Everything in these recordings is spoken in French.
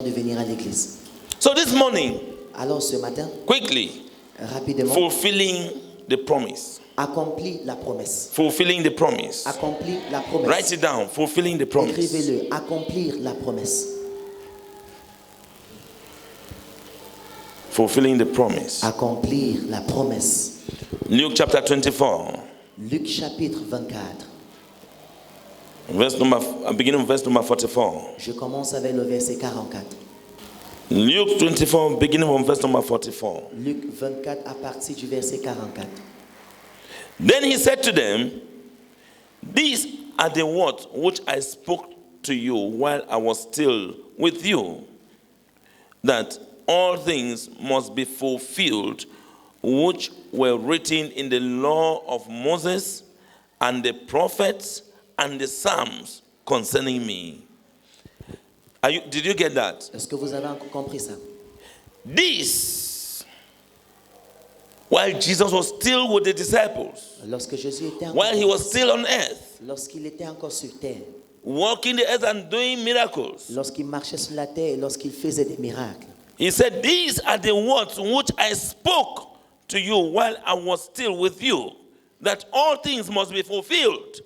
de venir à l'église. So this morning, Alors ce matin, quickly, rapidement, fulfilling the promise. accomplis la promesse. Fulfilling the promise. Accomplis la promesse. Write it down. Fulfilling the promise. Écrivez-le. Accomplir la promesse. Fulfilling the promise. Accomplir la promesse. Luke chapter 24. Luc chapitre 24. Beginning of verse number 44. Je commence avec le verset 44. Luke 24, beginning from verse number 44. Luc 24 à partir du verset 44. Then he said to them, "These are the words which I spoke to you while I was still with you, that all things must be fulfilled which were written in the law of Moses and the prophets and the Psalms concerning me." Did you get that? Est-ce que vous avez compris ça? This, while Jesus was still with the disciples, Lorsque Jésus était encore, while he was still on earth, lorsqu'il était encore sur terre, walking the earth and doing miracles, lorsqu'il marchait sur la terre et lorsqu'il faisait des miracles, he said, "These are the words which I spoke to you while I was still with you, that all things must be fulfilled,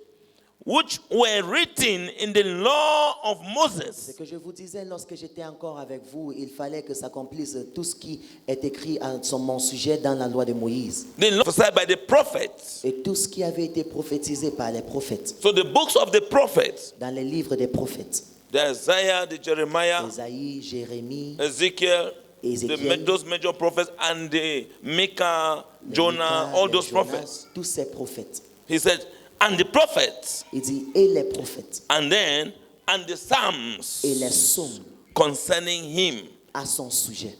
which were written in the law of Moses." Ce que je vous disais lorsque j'étais encore avec vous, il fallait que s'accomplisse tout ce qui est écrit à mon sujet dans la loi de Moïse. The law prophesied by the prophets. Et tout ce qui avait été prophétisé par les prophètes. So the books of the prophets, Dans les livres des prophètes. the Isaiah, the Jeremiah, Isaïe, Jérémie, Ezekiel, Ézéchiel, those major prophets, and the Micah, Jonah, Micah, all les those Jonas, prophets. tous ces prophètes. He said, and the prophets, Il dit, et les prophètes, and the Psalms et les psaumes concerning him. à son sujet.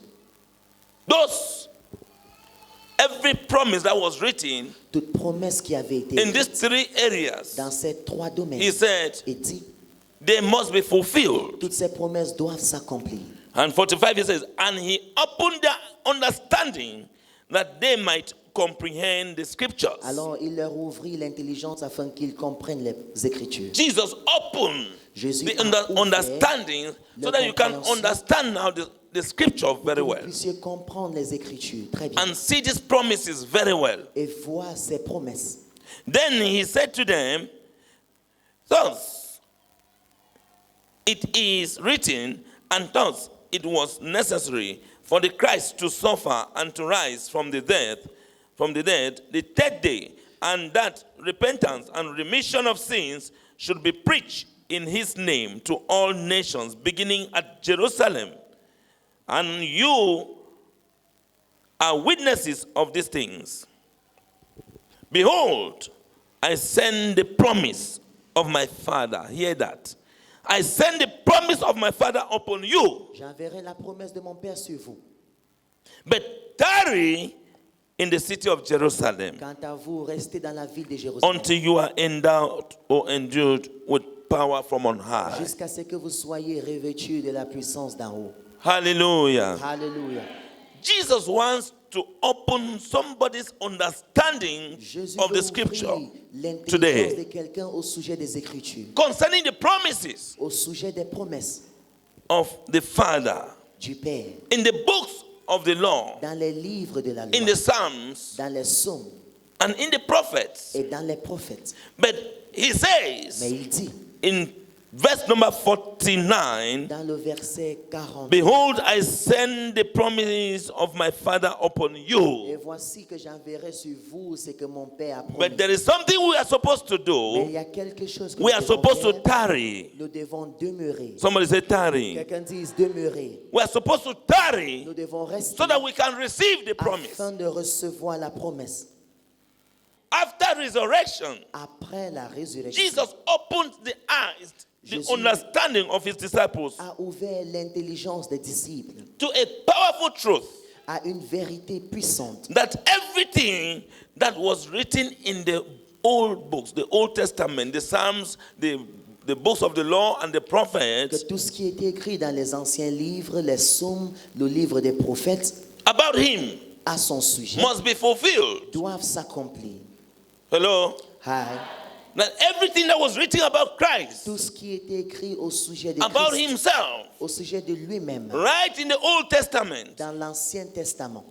Every promise that was written Toute promesse qui avait été in these écrite three areas, dans ces trois domaines, he said, et dit, they must be fulfilled. toutes ces promesses doivent s'accomplir. And 45, he says, and he opened their understanding that they might comprehend the scriptures. Alors il leur ouvrit l'intelligence afin qu'ils comprennent les Écritures. Jesus opened Jésus the a ouvert understanding so that you can compréhension understand now the scripture very que vous well puissiez comprendre les Écritures très bien and see these promises very well. et voir ces promesses. Then he said to them, thus it is written, and thus it was necessary for the Christ to suffer and to rise from the dead the third day, and that repentance and remission of sins should be preached in his name to all nations, beginning at Jerusalem. And you are witnesses of these things. Behold, I send the promise of my Father. Hear that. I send the promise of my Father upon you. J'enverrai la promesse de mon Père sur vous. But tarry in the city of Jerusalem Quant à vous, restez dans la ville de Jérusalem until you are endowed or endued with power from on high. jusqu'à ce que vous soyez revêtus de la puissance d'en haut. Hallelujah. Alléluia. Jesus wants to open somebody's understanding Jésus of veut the scripture ouvrir l'intelligence today de quelqu'un au sujet des Écritures, concerning the promises au sujet des promesses of the Father du Père, in the books of the law, dans les livres de la in loi, the Psalms, dans les psaumes and in the prophets. et dans les prophètes. But he Mais says il dit, in verse number 49, dans le verset 40, behold, I send the promise of my Father upon et you. voici que j'enverrai sur vous ce que mon Père a promis. But there is something we are supposed to Mais il do. y a quelque chose que We nous are devons supposed to faire. tarry. Nous devons demeurer. Somebody say tarry. Quelqu'un dise demeurer. We are supposed to tarry Nous devons rester so that we can receive the promise. afin de recevoir la promesse. After resurrection, Après la résurrection, Jesus opened the eyes, the Jésus understanding of his disciples a ouvert l'intelligence des disciples to a powerful truth à une vérité puissante. that everything that was written in the old books, the Old Testament, the Psalms, the books of the law and the Que prophets tout ce qui est écrit dans les anciens livres, les psaumes, le livre des prophètes, about him à son sujet, must be fulfilled. doivent s'accomplir. Hello? Hi. that everything that was written about Christ, tout ce qui était écrit au sujet de about Christ, himself, au sujet de lui-même, right in the Old Testament, dans l'Ancien Testament,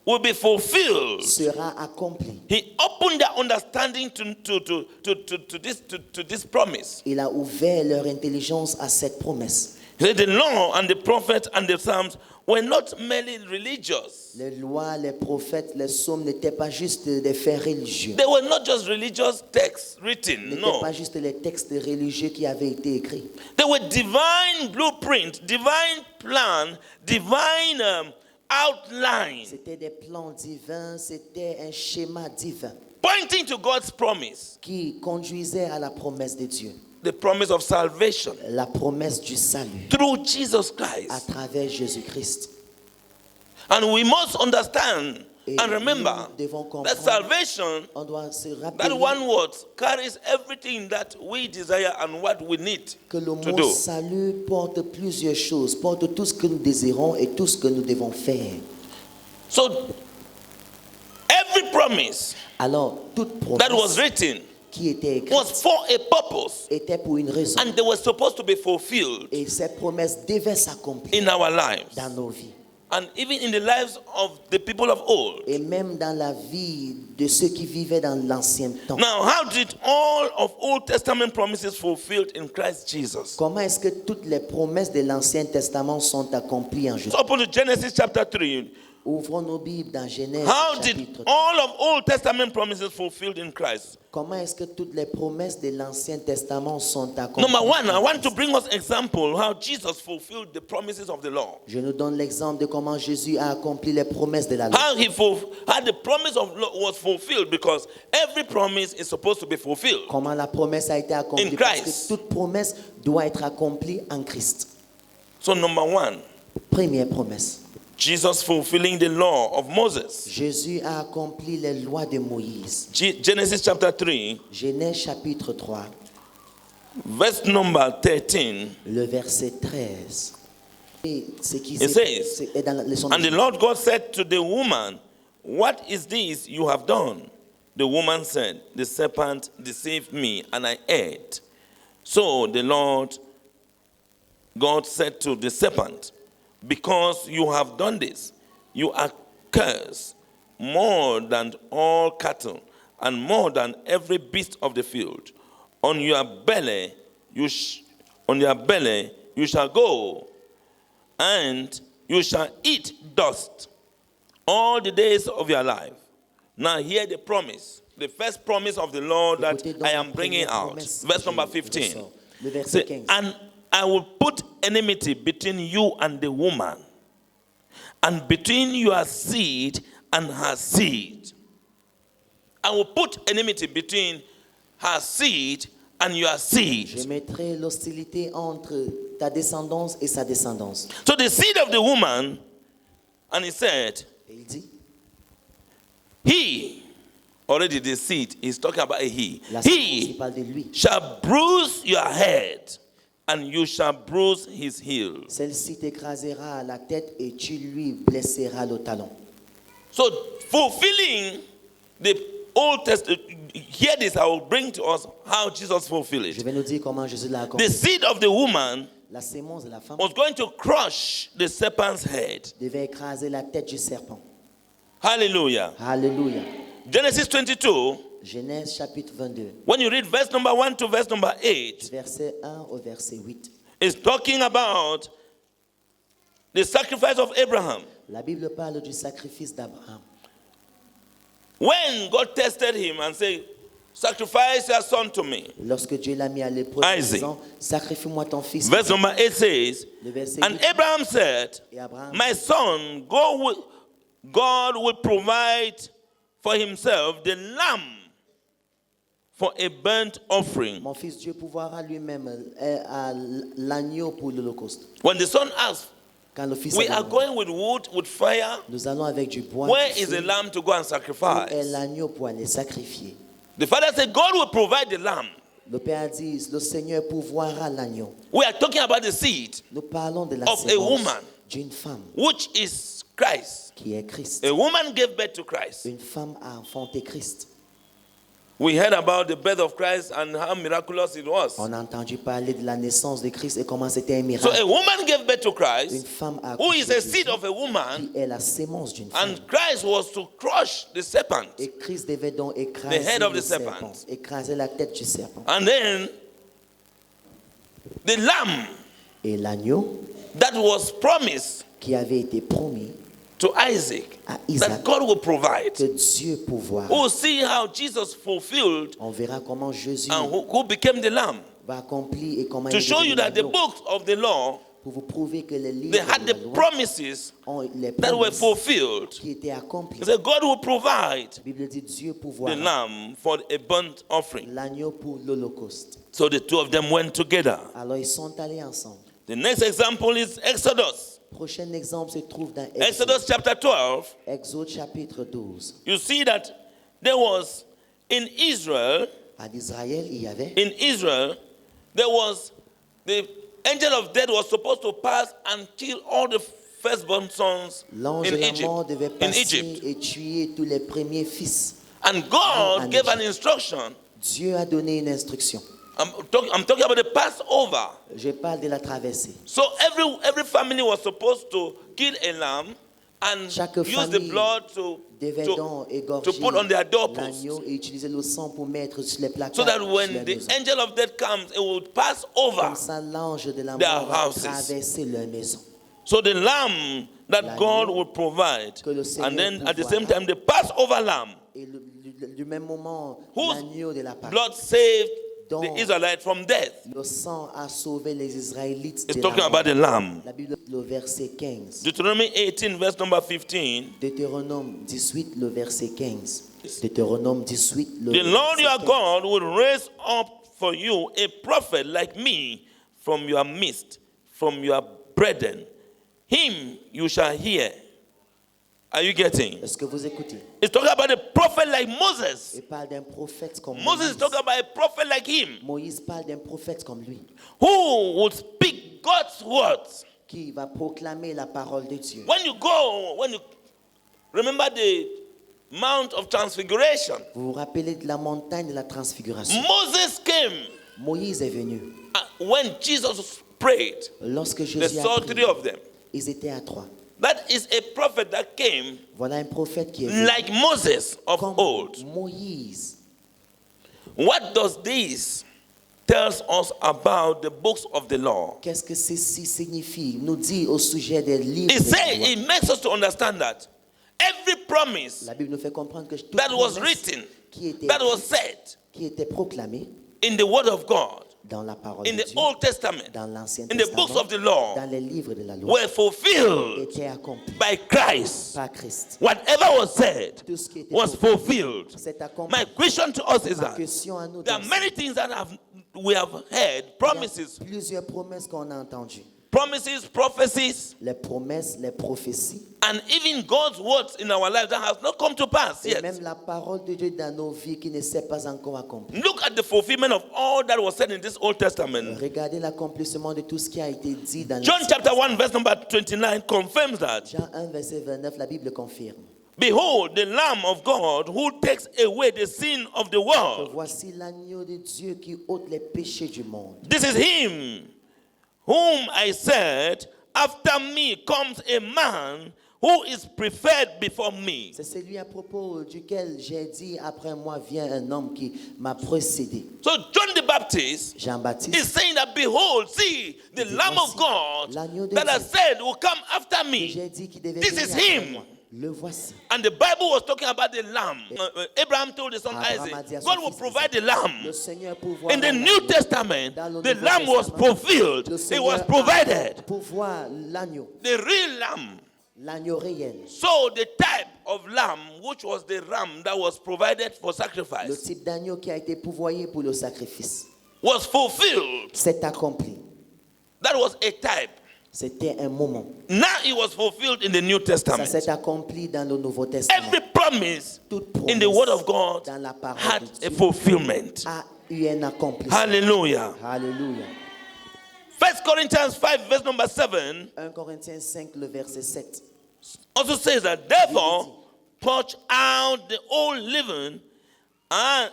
will be fulfilled. sera accompli. He opened their understanding to this promise. Il a ouvert leur intelligence à cette promesse. He said the law and the prophets and the psalms were not merely religious. Les lois, les prophètes, les psaumes n'étaient pas juste des faits religieux. They were not just religious texts written, N'étaient no. pas juste les textes religieux qui avaient été écrits. They were divine blueprint, divine plan, divine outline, C'était des plans divins, c'était un schéma divin pointing to God's promise, qui conduisait à la promesse de Dieu, the promise of salvation la promesse du salut through Jesus à Christ. travers Jésus-Christ. And we must understand Et and remember nous devons that comprendre, salvation, on doit se that rappeler one word, carries everything that we desire and what we need que le to mot do. salut porte plusieurs choses, porte tout ce que nous désirons et tout ce que nous devons faire. So, every promise Alors, toute that was promesse written qui était écrite was for a purpose, était pour une raison. and they were supposed to be fulfilled Et cette promesse devait s'accomplir in our lives, dans nos vies. and even in the lives of the people of old. Et même dans la vie de ceux qui vivaient dans l'ancien temps. Now, how did all of Old Testament promises fulfilled in Christ Jesus? Comment est-ce que toutes les promesses de l'Ancien Testament sont accomplies en Jésus? So open to Genesis chapter 3. Ouvrons nos Bibles dans Genèse How did chapitre 3. all of Old Testament promises fulfilled in Christ? Comment est-ce que toutes les promesses de l'Ancien Testament sont accomplies? Number one, I en want to Christ? bring us example how Jesus fulfilled the promises of the law. Je nous donne l'exemple de comment Jésus a accompli les promesses de la loi. How the promise of law was fulfilled, because every promise is supposed to be fulfilled. Comment la promesse a été accomplie? In Parce Christ. que toute promesse doit être accomplie en Christ. So number one, Première promesse. Jesus fulfilling the law of Moses. Jésus a accompli les lois de Moïse. Genesis chapter 3, Genèse chapitre 3, verse number 13. le verset 13. Et ce qui It says, est dans la leçon And the de Lord God said to the woman, What is this you have done? The woman said, The serpent deceived me, and I ate. So the Lord God said to the serpent, Because you have done this, you are cursed more than all cattle and more than every beast of the field. On your belly you shall go, and you shall eat dust all the days of your life. Now hear the promise, the first promise of the Lord that Écoutez donc I la am bringing première out. promesse que Verse je number 15. ressors. Le verset Say, 15. and I will put enmity between you and the woman, and between your seed and her seed. I will put enmity between her seed and your Je seed. mettrai l'hostilité entre ta descendance et sa descendance. So the seed of the woman, and he said, Et il dit, he, already the seed, he's talking about a he. la sémence, il He parle de lui. shall bruise your head, and you shall bruise his heel. Celle-ci t'écrasera à la tête et tu lui blesseras le talon. So fulfilling the Old Testament, hear this, I will bring to us how Jesus fulfilled Je it. vais nous dire comment Jésus l'a accompli. The seed of the woman La sémence de la femme was going to crush the serpent's head. devait écraser la tête du serpent. Hallelujah. Alléluia. Genesis 22, Genèse chapitre 22, when you read verse number 1 to verse number 8, verset 1 au verset 8. is talking about the sacrifice of Abraham. La Bible parle du sacrifice d'Abraham. When God tested him and said, sacrifice your son to me. Lorsque Dieu l'a mis à l'épreuve, en Isaac. disant, sacrifie-moi ton fils. Verse number 8 says, Le verset and 8, Abraham said, et Abraham, my son, God will provide for himself the lamb for a burnt offering. mon fils, Dieu pourvoira lui-même à l'agneau pour l'Holocauste. When the son asked, Quand le fils we a are demandé, going with wood, with fire. nous allons avec du bois. Where du is the feu, lamb to go and où est sacrifice? l'agneau pour aller sacrifier? The father said, God will provide the lamb. Le Père dit, le Seigneur pourvoira l'agneau. We are talking about the seed, Nous parlons de la Of a sémence woman. d'une femme which is Christ. qui est Christ. A woman gave birth to Christ. Une femme a enfanté Christ. We heard about the birth of Christ and how miraculous it was. On a entendu parler de la naissance de Christ et comment c'était un So miracle. a woman gave birth to Une Christ, femme a who is accouché a de seed Jésus, of a woman, qui est la sémence d'une femme. and Christ was to crush the serpent. Et Christ devait donc The écraser head of le the serpent. serpent, écraser la tête du serpent. And then the lamb Et l'agneau that was promised qui avait été promis to Isaac, à Isaac, that God will provide. que Dieu pourvoira. We'll see how Jesus fulfilled On verra comment Jésus and who became the lamb. va accomplir et comment To il show you that the l'agneau. books of the law, Pour vous prouver que les livres they had de the la loi promises ont les that were promesses fulfilled. qui étaient accomplies. He said, God will provide La Bible dit Dieu the pourvoira lamb for a burnt offering. l'agneau pour l'Holocauste. So the two of them went together. Alors ils sont allés ensemble. The next example is Exodus. Prochain exemple se trouve dans Exodus chapter 12. Exode chapitre 12. You see that there was in Israel, En Israël, il y avait there was the angel of death was supposed to pass and kill all the firstborn sons l'ange in de la Egypt. mort devait In passer Egypt. et tuer tous les premiers fils. And God En gave an Égypte. instruction. Dieu a donné une instruction. I'm talking about the Passover. Je parle de la traversée. So every family was supposed to kill a lamb and Chaque use the famille blood to devait donc égorger put on their doorposts. l'agneau et utiliser le sang pour mettre sur les placards. So that sur when les the maisons. angel of death comes, it will pass over. Comme ça, l'ange de la their mort va houses. traverser leur maison. So the lamb that L'agneau God will provide, que le Seigneur and then at the pourvoira. same time the Passover lamb, Et du même moment, whose l'agneau de la Pâque, blood saved dont the Israelites from death. le sang a sauvé les Israélites It's de talking la about the mort. lamb. La Bible, le verset 15. Deuteronomy 18, verse number 15. Deutéronome 18, le verset 15. Deutéronome 18, le The Lord verset your 15. God will raise up for you a prophet like me from your midst, from your brethren. Him you shall hear. Are you getting? Est-ce que vous écoutez? It's talking about a prophet like Moses. Il parle d'un prophète comme Moses is Moïse. talking about a prophet like him, Moïse parle d'un prophète comme lui, who would speak God's words. qui va proclamer la parole de Dieu. When you remember the Mount of Transfiguration, Vous vous rappelez de la montagne de la transfiguration? Moses came Moïse est venu. when Jesus prayed. Lorsque They Jésus a saw prié, three of them. ils étaient à trois. That is a prophet that came Voilà un prophète qui est venu. like Moses of Comme old. Moïse. What does this tells us about the books of the law? Qu'est-ce que ceci signifie? Nous dit au sujet des livres. It de la says loi. it makes us to understand that every promise La Bible nous fait comprendre que toute that was promesse written, qui était, that was said qui était proclamée in the Word of God, dans la parole in de the Dieu, Old Testament, dans l'Ancien in the books Testament, of the law, dans les livres de la loi, were fulfilled était accompli by Christ. par Christ. Whatever was said Tout ce qui était was fulfilled. C'est accompli. My question to us is Ma that question à nous, there are donc, many things that we have heard, il y a promises, plusieurs promesses qu'on a entendues. promises, prophecies, Les promesses, les prophéties, and even God's words in our life that has not come to pass et yet. même la parole de Dieu dans nos vies qui ne s'est pas encore accomplie. Look at the fulfillment of all that was said in this Old Testament. Regardez l'accomplissement de tout ce qui a été dit dans John l'Ancien chapter 1, verse number 29 confirms that. Jean 1, verset 29, la Bible confirme. Behold, the Lamb of God who takes away the sin of the world. Voici l'agneau de Dieu qui ôte les péchés du monde. This is him whom I said, after me comes a man who is preferred before me. C'est celui à propos duquel j'ai dit, après moi vient un homme qui m'a précédé. So John the Baptist Jean-Baptiste is saying that, behold, see, the dit, Lamb of voici God l'agneau de that I Dieu. said will come after que me. j'ai dit qui devait This venir is après him. moi. Le voici. And the Bible was talking about the lamb. Abraham told his son Abraham a dit à Isaac, son God will fils provide the Le lamb. Seigneur pourvoira In the l'agneau. New Testament, Dans le the Nouveau lamb was Testament, fulfilled. le It Seigneur was provided. pourvoit l'agneau, The real lamb. l'agneau réel. So the type of lamb, which was the ram that was provided for Le sacrifice, type d'agneau qui a été pourvoyé pour le sacrifice. was fulfilled. C'est accompli. That was a type. C'était un moment. Now it was fulfilled in the New Ça Testament. s'est accompli dans le Nouveau Testament. Every promise Toute in the promesse Word of God dans la parole had de a Dieu fulfillment. a eu un accomplissement. Hallelujah. Alléluia. 1 Corinthians 5, verse number 7 1 Corinthiens 5, le verset 7. also says that, therefore, purge out the old leaven and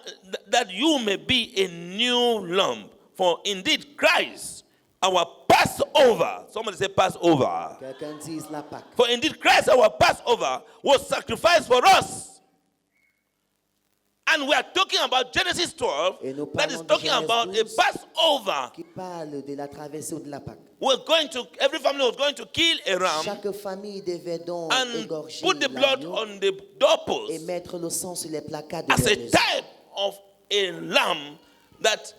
that you may be a new lamb. For indeed Christ, our Passover, somebody say Passover. Quelqu'un dise la Pâque. For indeed Christ, our Passover, was sacrificed for us. And we are talking about Genesis 12, Et nous that is parlons de talking Genèse about a 12. Passover. Qui parle de la traversée ou de la Pâque. Every family was going to kill a ram Chaque famille devait donc and égorger put the blood l'agneau on the et doorpost mettre le sang sur les placards de as leur a maison. type of a lamb that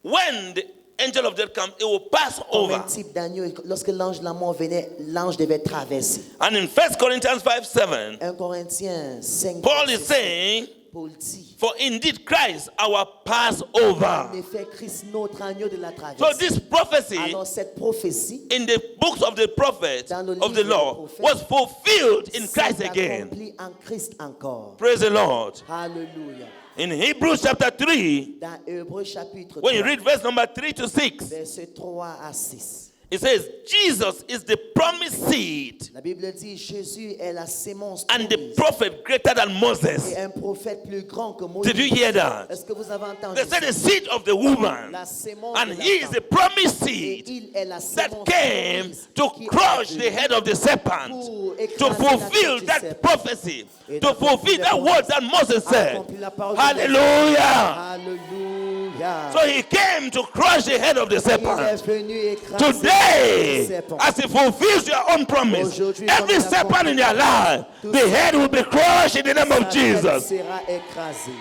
when the angel of death comes, it will pass Comme un over. type d'agneau, lorsque l'ange de la mort venait, l'ange devait traverser. And in 1 Corinthians 5:7, 1 Corinthiens 5, Paul is saying, Paul dit, for indeed Christ, our Passover. en effet, Christ, notre agneau de la So traversée. this prophecy Alors cette prophétie in the books of the prophets Dans le of the livre law des prophètes, was fulfilled in s'est Christ again. accomplie en Christ encore. Praise the Lord. Alléluia. In Hebrews chapter 3, Dans Hébreux chapitre when you 3, read verse number 3 to 6, versets 3 à 6. it says, Jesus is the promised seed La Bible dit Jésus est la sémence and the promise prophet greater than Moses. et un prophète plus grand que Moïse. Did you hear that? Est-ce que vous avez entendu They said ça? the seed of the woman, La sémence and de la he is femme. the promised Et seed il est la that sémence came promise to qui est crush the venue head of the serpent, pour to écraser la fulfill tête du that serpent. prophecy, Et to d'accomplir fulfill la that promesse. word that Moses said. Accomplir la parole de Dieu. Hallelujah. Alléluia. So he came to crush the head of the Il est serpent. venu écraser le Today, serpent. as he fulfills your own promise, Aujourd'hui, every comme il serpent in your life, Tout the head will be crushed in the name of Sa tête Jesus. sera écrasée.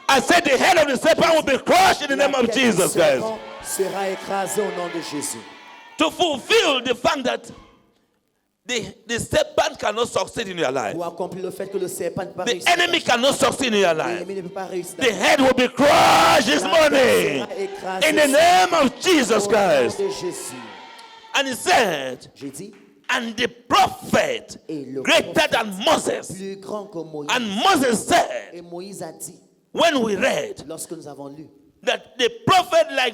I said the head of the serpent will be crushed in the name La of tête du Jesus, guys. serpent sera écrasée au nom de Jésus. To fulfill the fact that the serpent cannot succeed in your life. Pour accomplir le fait que le serpent ne peut pas The réussir. enemy cannot succeed in your life. L'ennemi ne peut pas réussir. The head will be crushed this La morning tête sera écrasée in the name of Jesus au nom Christ. de Jésus. And he said, J'ai dit, and the prophet Et le greater prophète than Moses. plus grand que Moïse. And Moses said, Et Moïse a dit, when we read lorsque nous avons lu, that the prophet like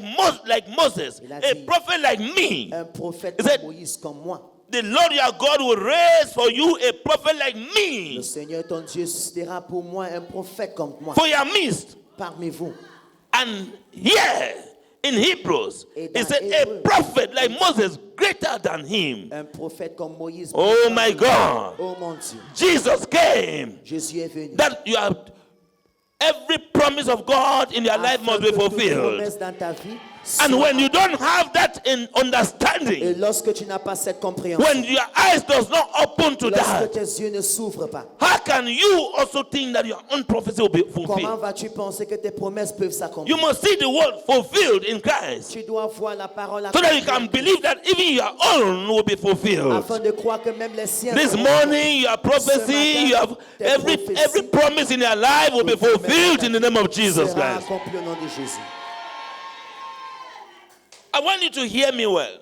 Moses, Il a a dit, prophet like me, un prophète He said, comme Moïse comme moi, the Lord your God will raise for you a prophet like le me Seigneur ton Dieu suscitera pour moi un prophète comme moi for your midst. parmi vous. And here in Hebrews, Et it dans said Hébreux, a prophet like Moses greater than him. Un prophète comme Moïse. Oh plus grand my que lui. God. Oh mon Dieu. Jesus came Jésus est venu. that you have every promise of God in your life must be Afin que toute fulfilled. promesse dans ta vie And soit- when you don't have that in Et understanding, lorsque tu n'as pas cette compréhension, when your eyes does not open to lorsque that, tes yeux ne s'ouvrent pas, how can you also think that your own prophecy will be comment fulfilled? vas-tu penser que tes promesses peuvent s'accomplir? You must see the word fulfilled in Christ Tu dois voir la parole so that you can believe that even your own will be fulfilled. afin de croire que même les siens This seront morning, your prophecy, you have every promise in your life will be fulfilled in the name of Jesus sera Christ. accompli au nom de Jésus. I want you to hear me well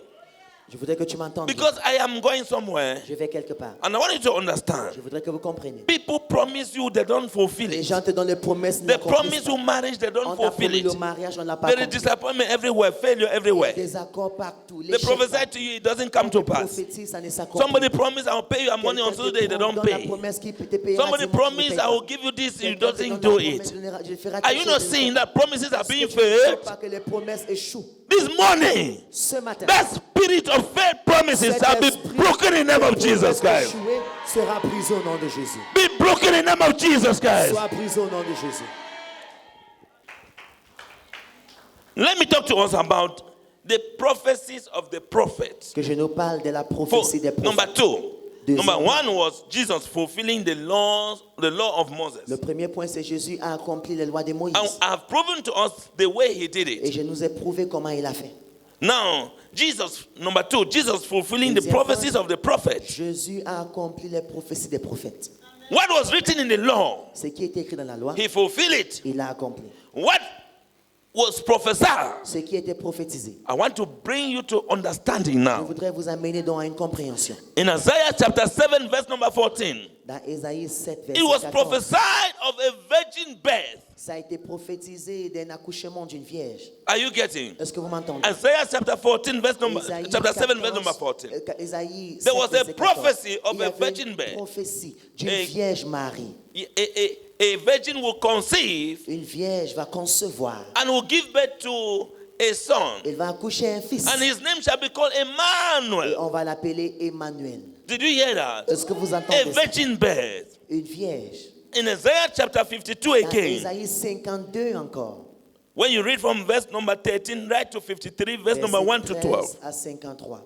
Je voudrais que tu m'entendes. because I am going somewhere Je vais quelque part. and I want you to understand. Je voudrais que vous compreniez. People promise you, they don't fulfill Les it. gens te donnent les promesses, They n'accomplissent promise pas. you marriage, they don't On t'a fulfill promis it. le mariage, on ne l'a pas There is accompli. disappointment everywhere, failure everywhere. Des accords partout. They prophesy to you, it doesn't come to pass. Prophétise, ça ne s'accomplit Somebody pas. promise I will pay you money on Quelqu'un Tuesday, they don't donne la pay. promesse qu'il peut te payer Somebody dimanche, il ne promise paye I pas. will give you this, you Quelqu'un te doesn't donne do la it. promesse, je ferai Are you quelque not chose, seeing je that promises are Est-ce que being tu ne sais failed? pas que les promesses échouent? This morning, Ce matin, that spirit of faith promises cet shall be esprit broken in the name of de Jesus promesse Christ. échouée sera brisé au nom de Jésus. Be broken in the name of Jesus Christ. Soit brisé au nom de Jésus. Let me talk to us about the prophecies of the prophets. Que je nous parle de la For, prophétie des number prophètes. two. Deuxième Number point. one was Jesus fulfilling the law of Moses. Le premier point, c'est Jésus a accompli les lois de Moïse. And I've proven to us the way he did Et it. je nous ai prouvé comment il a fait. Now, number two, Jesus fulfilling the Deuxième prophecies point. of the prophets. Jésus a accompli les prophéties des prophètes. What was written in the law, Ce qui est écrit dans la loi, he fulfilled it. il l'a accompli. What was prophesied, Ce qui était prophétisé. I want to bring you to understanding Je now. voudrais vous amener dans une compréhension. In Isaiah chapter 7, verse number 14, Dans Ésaïe 7, it was verset 14, prophesied of a virgin birth. ça a été prophétisé d'un accouchement d'une vierge. Are you getting? Est-ce que vous m'entendez? Isaiah chapter 14, Ésaïe chapter 7, 14, verse number 14. Ésaïe 7, There was a verset 14. prophecy of Il y a avait virgin une birth. prophétie d'une Et- vierge Marie. a virgin will conceive Une vierge va concevoir. and will give birth to a son, Elle va accoucher un fils. and his name shall be called Et Emmanuel. on va l'appeler Emmanuel. Did you hear that? Est-ce que vous A entendez ça? virgin birth. Une vierge. In Isaiah chapter 52 Dans again, Isaïe 52 encore. when you read from verse number 13 right to 53, verse number 1 to 12, à 53.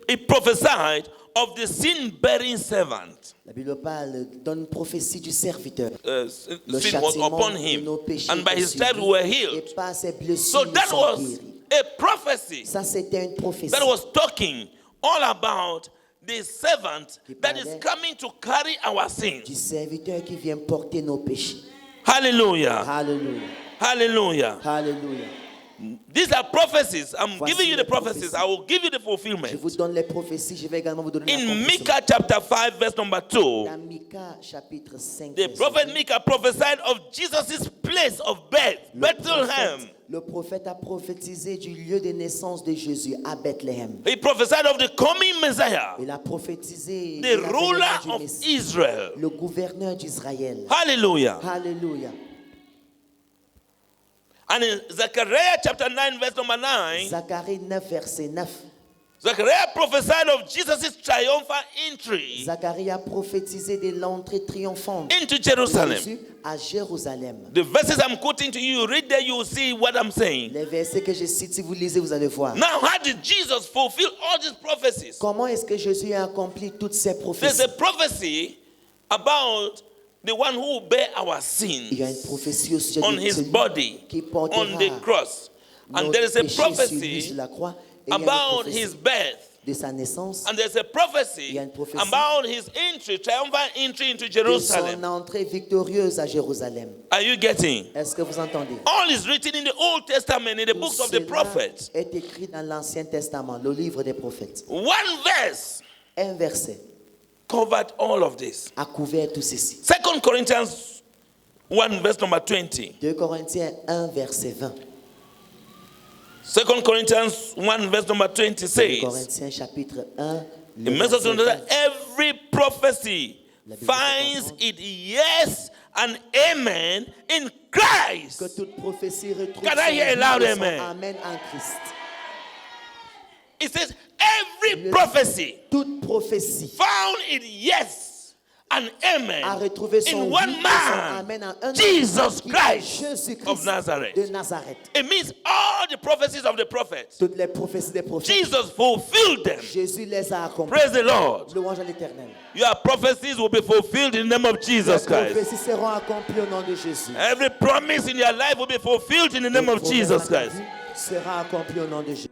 it prophesied of the sin-bearing servant. La Bible parle, donne prophétie du serviteur. Le sin was châtiment upon de him, nos péchés and by est his sur stripes lui, we were et healed. par ses blessures So nous that sommes was guéris. a prophecy Ça, c'était une prophétie that was talking all about the servant that is parlait coming to carry our sins. du serviteur qui vient porter nos péchés. Hallelujah. Alléluia. Hallelujah. Alléluia. These are prophecies. I'm Voici giving you the les prophecies. prophéties. I will give you the Je fulfillment. vous donne les prophéties, je vais également vous donner In l'accomplissement. Micah chapter 5, verse number 2, Dans Micah chapitre 5, the verset prophet 2, Micah prophesied of Jesus' place of birth, Bethlehem. le prophète a prophétisé du lieu de naissance de Jésus à Bethléem. He prophesied of the coming Messiah, Il a prophétisé the de ruler l'avènement du of Messie, Israel. le gouverneur d'Israël. Hallelujah. Alléluia. And in Zechariah chapter 9, verse number 9, Zacharie 9, verset 9. Zechariah prophesied of Jesus' triumphal entry Zacharie a prophétisé de l'entrée triomphante into de Jerusalem. Jésus à Jérusalem. The verses I'm quoting to you, read there, you will see what I'm saying. Les versets que je cite, si vous lisez, vous allez voir. Now, how did Jesus fulfill all these prophecies? Comment est-ce que Jésus a accompli toutes ces There's prophéties? a prophecy about the one who will bear our Il y a une sins prophétie au sujet on de his celui body, qui portera on the cross. And nos there is a péchés sur lui prophecy sur la croix. Et il y a une about prophétie his birth. de sa naissance, And there's a prophecy Il y a une prophétie about his entry, triumphal entry into de Jerusalem. son entrée victorieuse à Jérusalem. Are you getting? Est-ce que vous entendez? All is written in the Old Testament, in the Tout books of the cela prophets. est écrit dans l'Ancien Testament, le livre des prophètes. One verse Un verset covered all of this. a couvert tout ceci. 2 Corinthians 1, verse number 20. 2 Corinthiens 1, verset 20. 2 Corinthians 1, verse number 20 2 says, Corinthiens chapitre 1, it le makes us verset understand 20. every prophecy La Bible finds fait it yes and amen in Que Christ. toute prophétie retrouve Can I hear a loud son amen? amen en Christ. It says every prophecy Toute prophétie found it yes and amen a retrouvé son in oui one et son man, amen en un Jesus homme qui est Christ Jésus-Christ of Nazareth. de Nazareth. It means all the prophecies of the prophets, Toutes les prophéties des prophètes, Jesus fulfilled them. Jésus les a accomplis. Praise the Lord. Louange à l'Éternel. Your prophecies will be fulfilled in the name of Les Jesus Christ. prophéties seront accomplies au nom de Jésus. Every promise in your life will be fulfilled in the name Les of Jesus promesses dans ta Christ. vie sera accomplie au nom de Jésus.